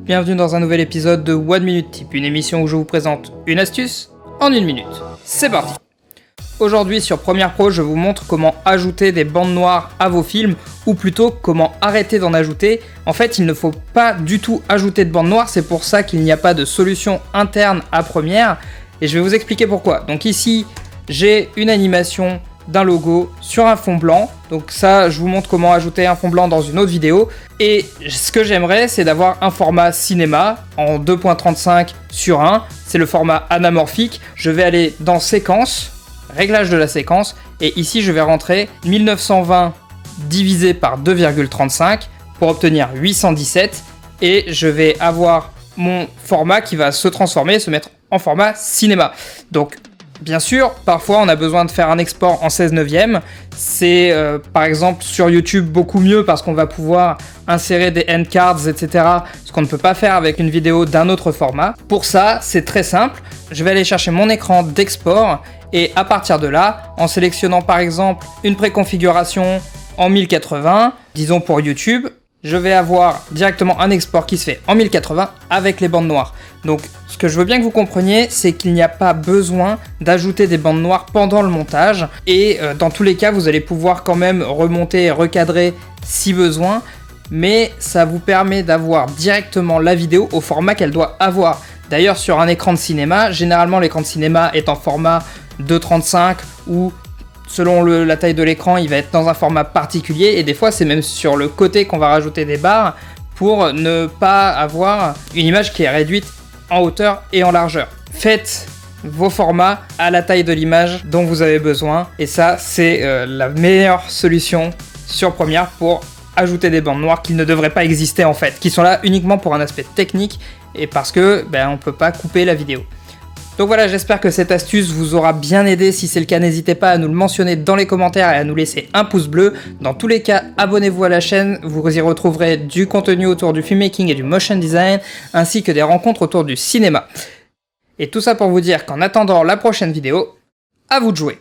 bienvenue dans un nouvel épisode de One Minute Tip, une émission où je vous présente une astuce en une minute. C'est parti. Aujourd'hui sur Premiere Pro, je vous montre comment ajouter des bandes noires à vos films, ou plutôt comment arrêter d'en ajouter. En fait, il ne faut pas du tout ajouter de bandes noires, c'est pour ça qu'il n'y a pas de solution interne à Premiere, et je vais vous expliquer pourquoi. Donc ici, j'ai une animation d'un logo sur un fond blanc, donc ça je vous montre comment ajouter un fond blanc dans une autre vidéo, et ce que j'aimerais c'est d'avoir un format cinéma en 2.35 sur 1, c'est le format anamorphique. Je vais aller dans séquence, réglage de la séquence, et ici je vais rentrer 1920 divisé par 2,35 pour obtenir 817, et je vais avoir mon format qui va se transformer, se mettre en format cinéma. Donc bien sûr, parfois on a besoin de faire un export en 16 neuvième, c'est par exemple sur YouTube beaucoup mieux parce qu'on va pouvoir insérer des end cards, etc. Ce qu'on ne peut pas faire avec une vidéo d'un autre format. Pour ça, c'est très simple, je vais aller chercher mon écran d'export et à partir de là, en sélectionnant par exemple une préconfiguration en 1080, disons pour YouTube, je vais avoir directement un export qui se fait en 1080 avec les bandes noires. Donc ce que je veux bien que vous compreniez, c'est qu'il n'y a pas besoin d'ajouter des bandes noires pendant le montage, et dans tous les cas vous allez pouvoir quand même remonter et recadrer si besoin, mais ça vous permet d'avoir directement la vidéo au format qu'elle doit avoir. D'ailleurs sur un écran de cinéma, généralement l'écran de cinéma est en format 2.35 ou selon la taille de l'écran, il va être dans un format particulier, et des fois c'est même sur le côté qu'on va rajouter des barres pour ne pas avoir une image qui est réduite en hauteur et en largeur. Faites vos formats à la taille de l'image dont vous avez besoin, et ça c'est la meilleure solution sur Premiere pour ajouter des bandes noires qui ne devraient pas exister en fait, qui sont là uniquement pour un aspect technique et parce que on peut pas couper la vidéo. Donc voilà, j'espère que cette astuce vous aura bien aidé. Si c'est le cas, n'hésitez pas à nous le mentionner dans les commentaires et à nous laisser un pouce bleu. Dans tous les cas, abonnez-vous à la chaîne, vous y retrouverez du contenu autour du filmmaking et du motion design, ainsi que des rencontres autour du cinéma. Et tout ça pour vous dire qu'en attendant la prochaine vidéo, à vous de jouer.